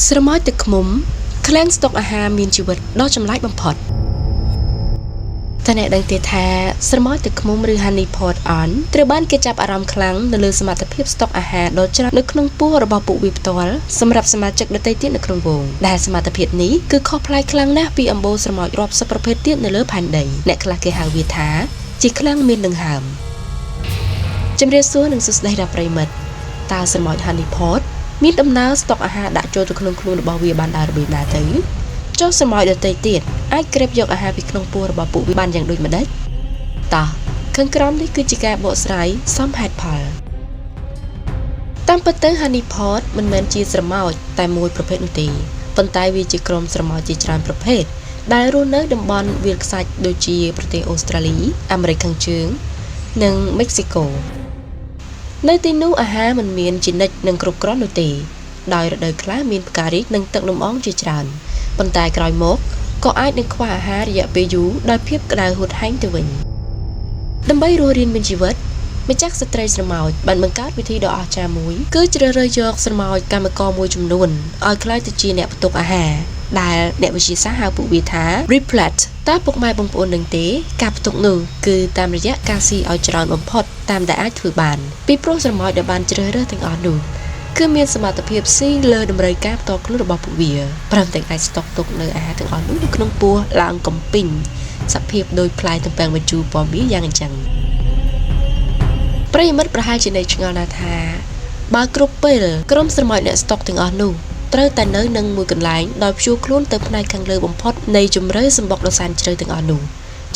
ស្រមោចទឹកឃ្មុំក្លែងស្តុកអាហារមានជីវិតដ៏ចម្លែកបំផុតតែអ្នកដឹងទេថាស្រមោចទឹកឃ្មុំឬ honey pot on ត្រូវបានគេចាប់អារម្មណ៍ខ្លាំងនៅលើសមត្ថភាពស្តុកអាហារដ៏ច្រើននៅក្នុងពោះរបស់ពួកវាផ្ទាល់សម្រាប់សមាជិកដទៃទៀតនៅក្នុងវងដែលសមត្ថភាពនេះគឺខុសប្លែកខ្លាំងណាស់ពីអំបូរស្រមោចរាប់សិបប្រភេទទៀតនៅលើផែនដីអ្នកខ្លះគេហៅវាថាជាខ្លាំងមានដង្ហើមជំរាបសួរនិងសួស្តីដល់ប្រិយមិត្តតើស្រមោច honey pot មានដំណើរស្តុកអាហារដាក់ចូលទៅក្នុងខ្លួនរបស់វាបានដល់របៀបណាទៅចុះស្រមោចដទៃទៀតអាចក្រេបយកអាហារពីក្នុងពោះរបស់ពួកវាបានយ៉ាងដូចម្ដេចតោះខាងក្រោមនេះគឺជាការបកស្រាយសមហេតុផលតាមពិតទៅ honey pot មិនមែនជាស្រមោចតែមួយប្រភេទនោះទេប៉ុន្តែវាជាក្រុមស្រមោចជាច្រើនប្រភេទដែលរស់នៅតំបន់វាលខ្សាច់ដូចជាប្រទេសអូស្ត្រាលីអាមេរិកខាងជើងនិងមិចស៊ីកូនៅទីនោះអាហារមិនមានជានិច្ចនិងគ្រប់គ្រាន់នោះទេដោយរដូវខ្លះមានផ្ការីកនិងទឹកលំអងជាច្រើនប៉ុន្តែក្រោយមកក៏អាចនឹងខ្វះអាហាររយៈពេលយូរដោយភាពក្តៅហួតហែងទៅវិញដើម្បីរស់រានមានជីវិតម្ចាស់ស្ត្រីស្រមោចបានបង្កើតវិធីដ៏អស្ចារ្យមួយគឺជ្រើសរើសយកស្រមោចកម្មករមួយចំនួនឲ្យក្លាយទៅជាអ្នកផ្ទុកអាហារដែលអ្នកវិទ្យាសាស្ត្រហៅពួកវាថា replet តើពុកម៉ែបងប្អូននឹងទេការផ្ទុកនោះគឺតាមរយៈការស៊ីឲ្យច្រើនបំផុតតាមដែលអាចធ្វើបានពីព្រោះស្រមោចដែលបានជ្រើសរើសទាំងអស់នោះគឺមានសមត្ថភាពស៊ីលើតម្រូវការផ្ទាល់ខ្លួនរបស់ពួកវាព្រមទាំងអាចស្តុកទុកនៅអាហារទាំងអស់នោះនៅក្នុងពោះឡើងកំពីងសភាពដោយផ្លែទំពាំងបញ្ជូរពណ៌មាសយ៉ាងអញ្ចឹងប្រិយមិត្តប្រហែលជានៅឆ្ងល់ណាស់ថាបើគ្រប់ពេលក្រុមស្រមោចអ្នកស្តុកទាំងអស់នោះត្រូវតែនៅនឹងមួយកន្លែងដោយព្យួរខ្លួនទៅផ្នែកខាងលើបំផុតនៃជម្រៅសម្បុកដ៏សែនជ្រៅទាំងអស់នោះ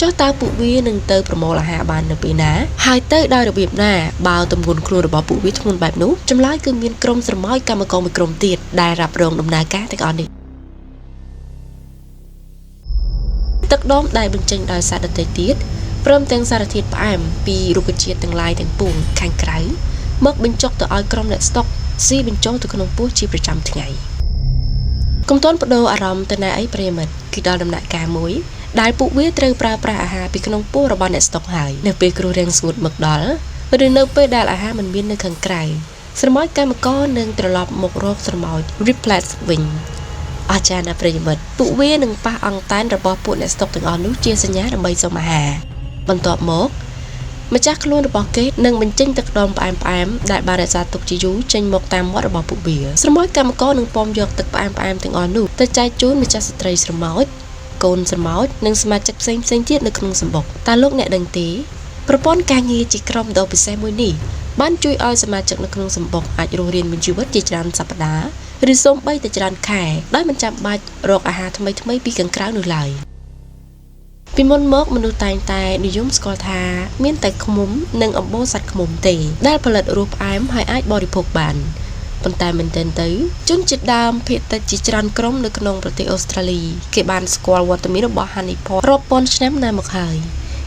ចុះតើពួកវានឹងទៅប្រមូលអាហារបាននៅពេលណាហើយទៅដោយរបៀបណាបើទម្ងន់ខ្លួនរបស់ពួកវាធ្ងន់បែបនោះចម្លើយគឺមានក្រុមស្រមោចកម្មករមួយក្រុមទៀតដែលរ៉ាប់រងដំណើរការទាំងអស់នេះទឹកដមដែលបញ្ចេញដោយសារដទៃទៀតព្រមទាំងសារធាតុផ្អែមពីរុក្ខជាតិទាំងឡាយទាំងពួងខាងក្រៅមកបញ្ចុកទៅឲ្យក្រុមអ្នកស្តុកស៊ីបញ្ចូលទៅក្នុងពោះជាប្រចាំថ្ងៃកុំទាន់បដូរអារម្មណ៍ទៅណាអីប្រិយមិត្តគឺដល់ដំណាក់កាលមួយដែលពួកវាត្រូវប្រើប្រាស់អាហារពីក្នុងពោះរបស់អ្នកស្តុកហើយនៅពេលគ្រោះរាំងស្ងួតមកដល់ឬនៅពេលដែលអាហារមិនមាននៅខាងក្រៅស្រមោចកម្មករនឹងត្រឡប់មករកស្រមោច replet វិញអាចារ្យណាប្រិយមិត្តពួកវានឹងប៉ះអង្តែនរបស់ពួកអ្នកស្តុកទាំងអស់នោះជាសញ្ញាដើម្បីសុំអាហារបន្ទាប់មកម្ចាស់ខ្លួនរបស់គេនឹងបញ្ចេញទឹកដមផ្អែមៗដែលបានរក្សាទុកជាយូរចេញមកតាមមាត់របស់ពួកវាស្រមោចកម្មករនឹងពំយកទឹកផ្អែមៗទាំងអស់នោះទៅចែកជូនម្ចាស់ស្ត្រីស្រមោចកូនស្រមោចនិងសមាជិកផ្សេងៗទៀតនៅក្នុងសម្បុកតើលោកអ្នកដឹងទេប្រព័ន្ធការងារជាក្រុមដ៏ពិសេសមួយនេះបានជួយឲ្យសមាជិកនៅក្នុងសម្បុកអាចរស់រានមានជីវិតជាច្រើនសប្តាហ៍ឬសូម្បីតែច្រើនខែដោយមិនចាំបាច់រកអាហារថ្មីៗពីខាងក្រៅនោះឡើយពីមុនមកមនុស្សតែងតែនិយមស្គាល់ថាមានតែឃ្មុំនិងអំបូរសត្វឃ្មុំទេដែលផលិតរសផ្អែមហើយអាចបរិភោគបានប៉ុន្តែមែនទែនទៅជនជាតិដើមភាគតិចជាច្រើនក្រុមនៅក្នុងប្រទេសអូស្ត្រាលីគេបានស្គាល់វត្តមានរបស់ honey pot រាប់ពាន់ឆ្នាំណាស់មកហើយ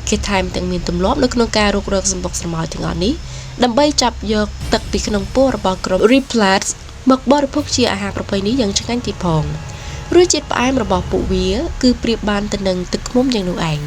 គេថែមទាំងមានទម្លាប់នៅក្នុងការរុករកសម្បុកស្រមោចទាំងអស់នេះដើម្បីចាប់យកទឹកពីក្នុងពោះរបស់ក្រុម replet មកបរិភោគជាអាហារប្រពៃណីយ៉ាងឆ្ងាញ់ទៀតផងរសជាតិផ្អែមរបស់ពួកវាគឺប្រៀបបានទៅនឹងទឹកឃ្មុំយ៉ាងនោះឯង